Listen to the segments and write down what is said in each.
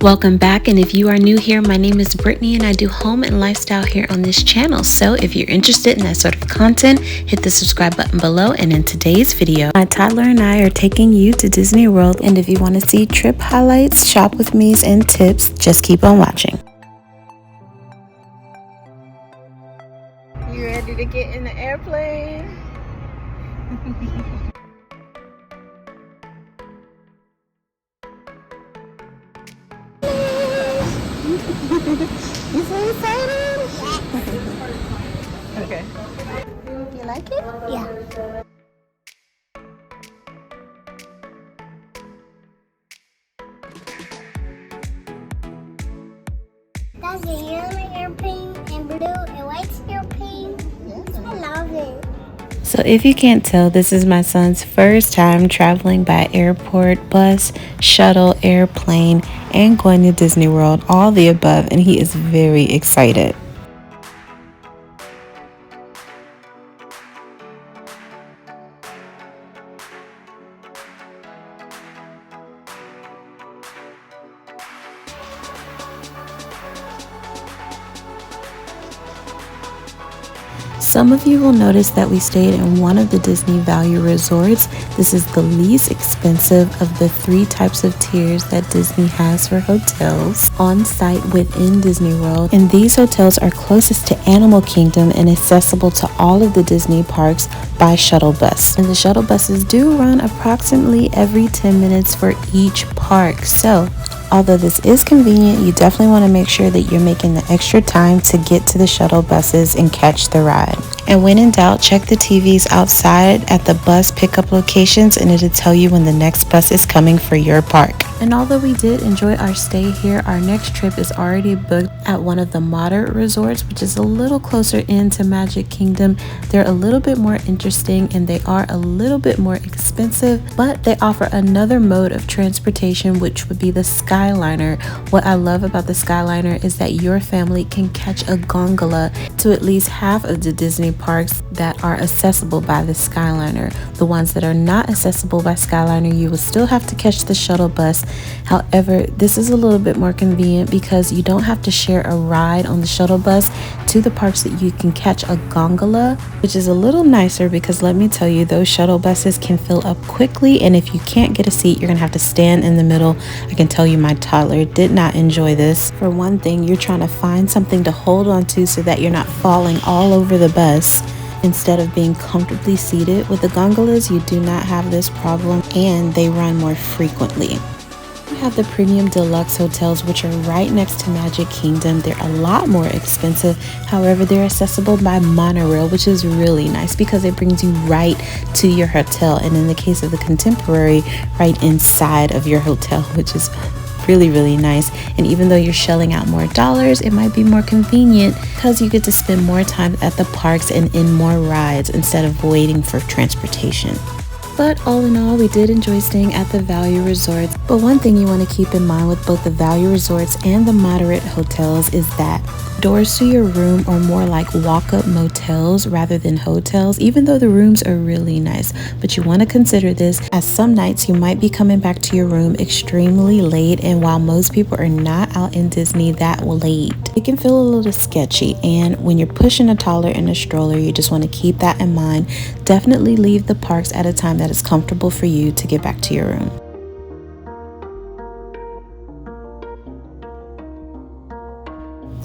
Welcome back, and if you are new here, my name is Brittany and I do home and lifestyle here on this channel. So if you're interested in that sort of content, hit the subscribe button below. And in today's video, my toddler and I are taking you to Disney World, and if you want to see trip highlights, shop with me's, and tips, just keep on watching. You ready to get in the airplane? You so excited? Okay. You like it? Yeah. That's a yellow airplane and blue and white airplane. Yes. I love it. So if you can't tell, this is my son's first time traveling by airport, bus, shuttle, airplane, and going to Disney World, all the above, and he is very excited. Some of you will notice that we stayed in one of the Disney Value Resorts. This is the least expensive of the 3 types of tiers that Disney has for hotels on site within Disney World. And these hotels are closest to Animal Kingdom and accessible to all of the Disney parks by shuttle bus. And the shuttle buses do run approximately every 10 minutes for each park. So although this is convenient, you definitely want to make sure that you're making the extra time to get to the shuttle buses and catch the ride. And when in doubt, check the TVs outside at the bus pickup locations and it'll tell you when the next bus is coming for your park. And although we did enjoy our stay here, our next trip is already booked at one of the moderate resorts, which is a little closer into Magic Kingdom. They're a little bit more interesting and they are a little bit more expensive, but they offer another mode of transportation, which would be the Skyliner. What I love about the Skyliner is that your family can catch a gondola to at least half of the Disney parks that are accessible by the Skyliner. The ones that are not accessible by Skyliner, you will still have to catch the shuttle bus. However, this is a little bit more convenient because you don't have to share a ride on the shuttle bus to the parks that you can catch a gondola, which is a little nicer because let me tell you, those shuttle buses can fill up quickly, and if you can't get a seat, you're gonna have to stand in the middle. I can tell you my toddler did not enjoy this. For one thing, you're trying to find something to hold on to so that you're not falling all over the bus instead of being comfortably seated. With the gondolas, you do not have this problem and they run more frequently. We have the premium deluxe hotels, which are right next to Magic Kingdom. They're a lot more expensive. However, they're accessible by monorail, which is really nice because it brings you right to your hotel. And in the case of the Contemporary, right inside of your hotel, which is really nice. And even though you're shelling out more dollars, it might be more convenient because you get to spend more time at the parks and in more rides instead of waiting for transportation. But all in all, we did enjoy staying at the value resorts. But one thing you want to keep in mind with both the value resorts and the moderate hotels is that doors to your room are more like walk-up motels rather than hotels, even though the rooms are really nice. But you want to consider this, as some nights you might be coming back to your room extremely late, and while most people are not out in Disney that late, it can feel a little sketchy. And when you're pushing a toddler in a stroller, you just want to keep that in mind. Definitely leave the parks at a time that is comfortable for you to get back to your room.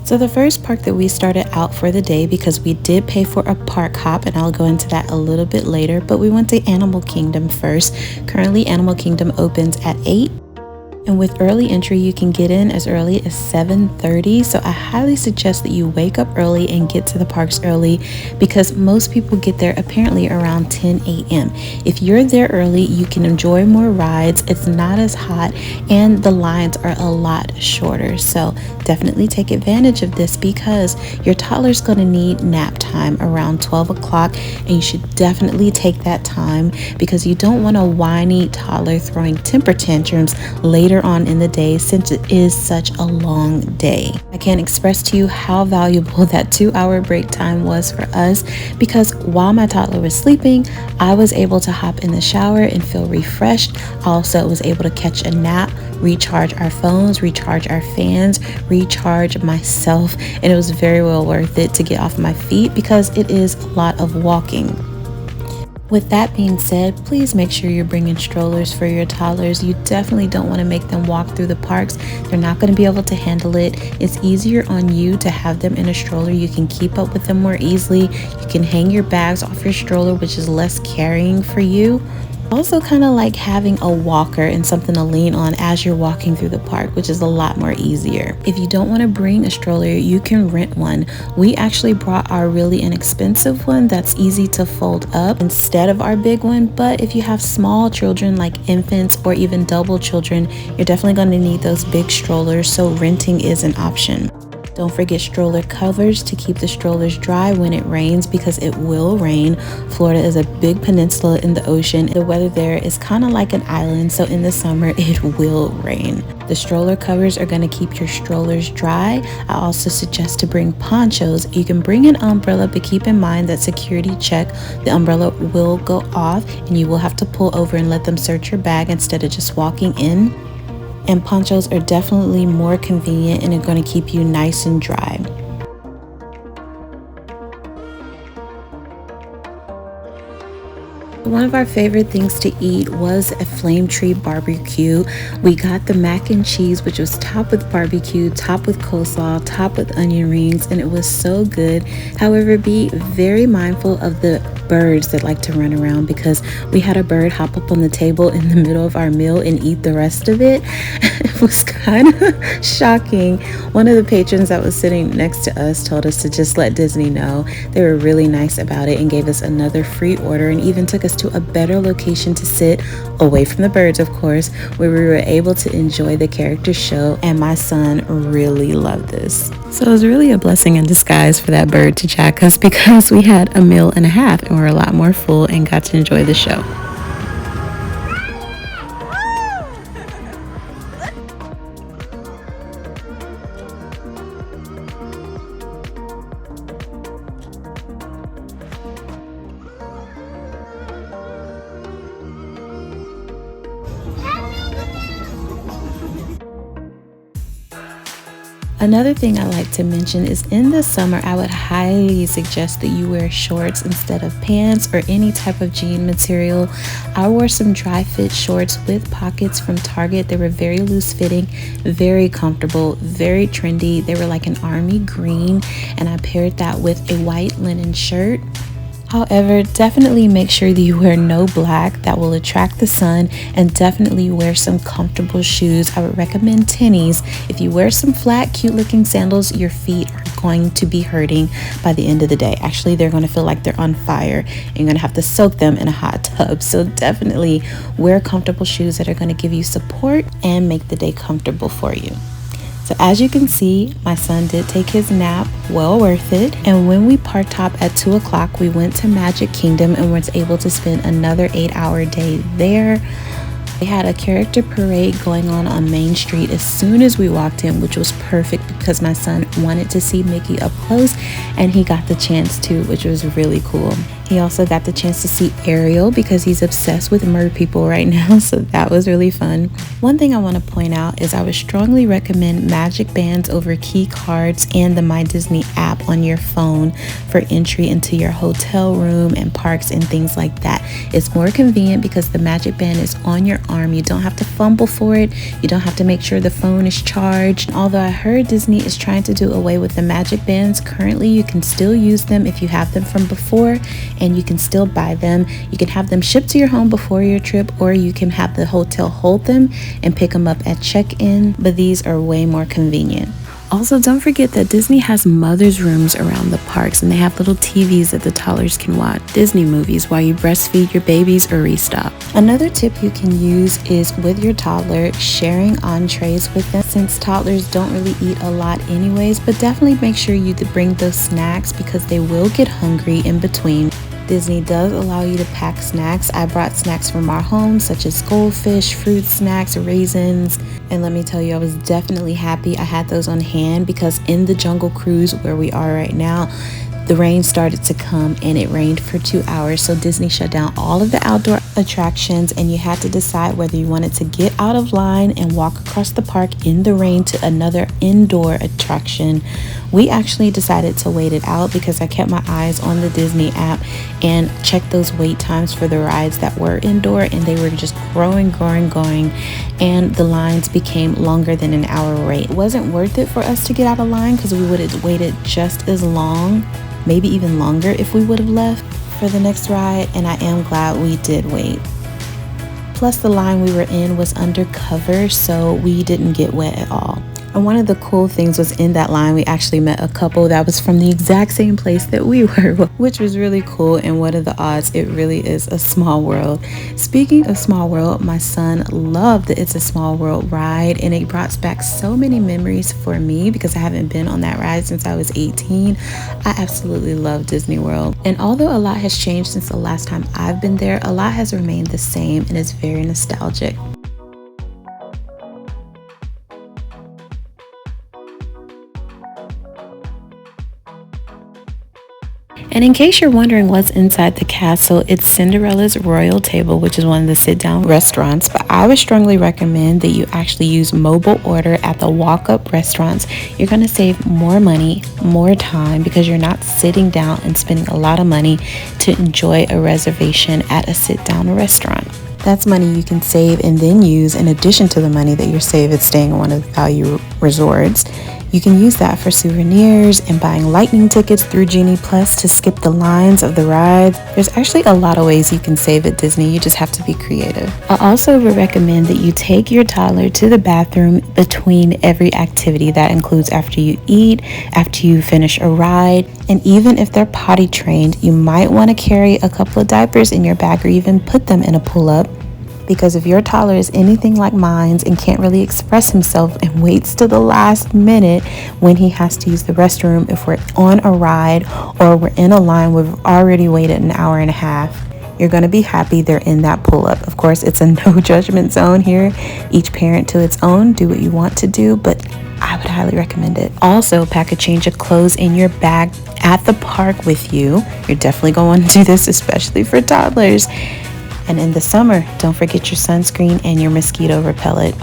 So the first park that we started out for the day, because we did pay for a park hop, and I'll go into that a little bit later, but we went to Animal Kingdom first. Currently, Animal Kingdom opens at 8. And with early entry, you can get in as early as 7:30. So I highly suggest that you wake up early and get to the parks early because most people get there apparently around 10 a.m. If you're there early, you can enjoy more rides. It's not as hot and the lines are a lot shorter. So definitely take advantage of this because your toddler's going to need nap time around 12 o'clock, and you should definitely take that time because you don't want a whiny toddler throwing temper tantrums later on in the day, since it is such a long day. I can't express to you how valuable that 2-hour break time was for us, because while my toddler was sleeping, I was able to hop in the shower and feel refreshed. I also was able to catch a nap recharge our phones, recharge our fans, recharge myself, and it was very well worth it to get off my feet because it is a lot of walking. With that being said, please make sure you're bringing strollers for your toddlers. You definitely don't want to make them walk through the parks. They're not going to be able to handle it. It's easier on you to have them in a stroller. You can keep up with them more easily. You can hang your bags off your stroller, which is less carrying for you. Also kind of like having a walker and something to lean on as you're walking through the park, which is a lot more easier. If you don't want to bring a stroller, you can rent one. We actually brought our really inexpensive one that's easy to fold up instead of our big one. But if you have small children like infants or even double children, you're definitely going to need those big strollers, so renting is an option. Don't forget stroller covers to keep the strollers dry when it rains, because it will rain. Florida is a big peninsula in the ocean. The weather there is kind of like an island, so in the summer it will rain. The stroller covers are going to keep your strollers dry. I also suggest to bring ponchos. You can bring an umbrella, but keep in mind that security check, the umbrella will go off and you will have to pull over and let them search your bag instead of just walking in. And ponchos are definitely more convenient and are going to keep you nice and dry. One of our favorite things to eat was a flame tree barbecue. We got the mac and cheese, which was topped with barbecue, topped with coleslaw, topped with onion rings, and it was so good. However, be very mindful of the birds that like to run around, because we had a bird hop up on the table in the middle of our meal and eat the rest of it. It was kind of shocking. One of the patrons that was sitting next to us told us to just let Disney know. They were really nice about it and gave us another free order and even took us to a better location to sit, away from the birds of course, where we were able to enjoy the character show, and my son really loved this. So it was really a blessing in disguise for that bird to jack us, because we had a meal and a half and we're a lot more full and got to enjoy the show. Another thing I like to mention is in the summer, I would highly suggest that you wear shorts instead of pants or any type of jean material. I wore some dry fit shorts with pockets from Target. They were very loose fitting, very comfortable, very trendy. They were like an army green, and I paired that with a white linen shirt. However, definitely make sure that you wear no black, that will attract the sun, and definitely wear some comfortable shoes. I would recommend tennies. If you wear some flat, cute looking sandals, your feet are going to be hurting by the end of the day. Actually, they're going to feel like they're on fire and you're going to have to soak them in a hot tub. So definitely wear comfortable shoes that are going to give you support and make the day comfortable for you. So as you can see, my son did take his nap, well worth it. And when we parked up at 2 o'clock, we went to Magic Kingdom and was able to spend another 8-hour day there. They had a character parade going on Main Street as soon as we walked in, which was perfect because my son wanted to see Mickey up close and he got the chance to, which was really cool. He also got the chance to see Ariel because he's obsessed with mer people right now, so that was really fun. One thing I want to point out is I would strongly recommend Magic Bands over key cards and the My Disney app on your phone for entry into your hotel room and parks and things like that. It's more convenient because the Magic Band is on your arm. You don't have to fumble for it. You don't have to make sure the phone is charged. Although I heard Disney is trying to do away with the Magic Bands, currently you can still use them if you have them from before, and you can still buy them. You can have them shipped to your home before your trip, or you can have the hotel hold them and pick them up at check-in, but these are way more convenient. Also, don't forget that Disney has mother's rooms around the parks, and they have little TVs that the toddlers can watch Disney movies while you breastfeed your babies or restock. Another tip you can use is with your toddler, sharing entrees with them, since toddlers don't really eat a lot anyways, but definitely make sure you bring those snacks because they will get hungry in between. Disney does allow you to pack snacks. I brought snacks from our home, such as goldfish, fruit snacks, raisins, and let me tell you, I was definitely happy I had those on hand because in the Jungle Cruise where we are right now, the rain started to come and it rained for 2 hours, so Disney shut down all of the outdoor attractions, and you had to decide whether you wanted to get out of line and walk across the park in the rain to another indoor attraction. We actually decided to wait it out because I kept my eyes on the Disney app and checked those wait times for the rides that were indoor, and they were just growing, and the lines became longer than an hour wait. It wasn't worth it for us to get out of line because we would have waited just as long, maybe even longer, if we would have left for the next ride, and I am glad we did wait. Plus, the line we were in was undercover, so we didn't get wet at all. And one of the cool things was in that line, we actually met a couple that was from the exact same place that we were, which was really cool. And what are the odds? It really is a small world. Speaking of small world, my son loved the It's a Small World ride, and it brought back so many memories for me because I haven't been on that ride since I was 18. I absolutely love Disney World. And although a lot has changed since the last time I've been there, a lot has remained the same and is very nostalgic. And in case you're wondering what's inside the castle, it's Cinderella's Royal Table, which is one of the sit-down restaurants. But I would strongly recommend that you actually use mobile order at the walk-up restaurants. You're going to save more money, more time, because you're not sitting down and spending a lot of money to enjoy a reservation at a sit-down restaurant. That's money you can save and then use in addition to the money that you're saving staying in one of the value resorts. You can use that for souvenirs and buying lightning tickets through Genie Plus to skip the lines of the rides. There's actually a lot of ways you can save at Disney. You just have to be creative. I also would recommend that you take your toddler to the bathroom between every activity. That includes after you eat, after you finish a ride, and even if they're potty trained, you might want to carry a couple of diapers in your bag or even put them in a pull-up. Because if your toddler is anything like mine and can't really express himself and waits to the last minute when he has to use the restroom, if we're on a ride or we're in a line, we've already waited an hour and a half, you're going to be happy they're in that pull-up. Of course, it's a no judgment zone here. Each parent to its own. Do what you want to do, but I would highly recommend it. Also, pack a change of clothes in your bag at the park with you. You're definitely going to do this, especially for toddlers. And in the summer, don't forget your sunscreen and your mosquito repellent.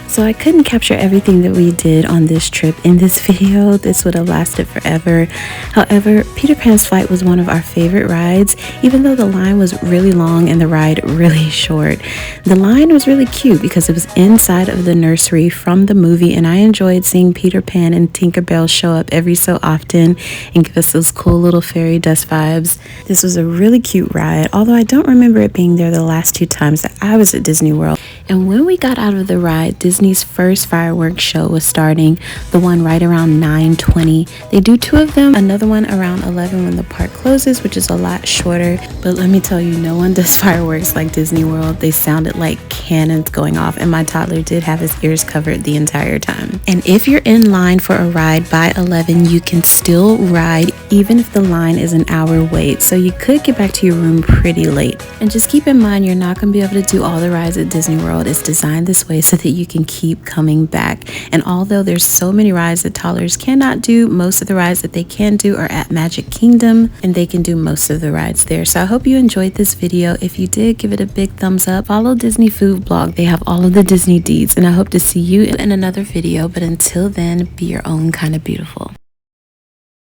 So I couldn't capture everything that we did on this trip in this video. This would have lasted forever. However, Peter Pan's Flight was one of our favorite rides, even though the line was really long and the ride really short. The line was really cute because it was inside of the nursery from the movie, and I enjoyed seeing Peter Pan and Tinkerbell show up every so often and give us those cool little fairy dust vibes. This was a really cute ride, although I don't remember it being there the last two times that I was at Disney World. And when we got out of the ride, Disney's first fireworks show was starting, the one right around 9:20. They do two of them, another one around 11 when the park closes, which is a lot shorter. But let me tell you, no one does fireworks like Disney World. They sounded like cannons going off, and my toddler did have his ears covered the entire time. And if you're in line for a ride by 11, you can still ride even if the line is an hour wait. So you could get back to your room pretty late. And just keep in mind, you're not going to be able to do all the rides at Disney World. It's designed this way so that you can keep coming back. And although there's so many rides that toddlers cannot do, most of the rides that they can do are at Magic Kingdom, and they can do most of the rides there. So I hope you enjoyed this video. If you did, give it a big thumbs up. Follow Disney Food Blog. They have all of the Disney deeds, and I hope to see you in another video. But until then, be your own kind of beautiful.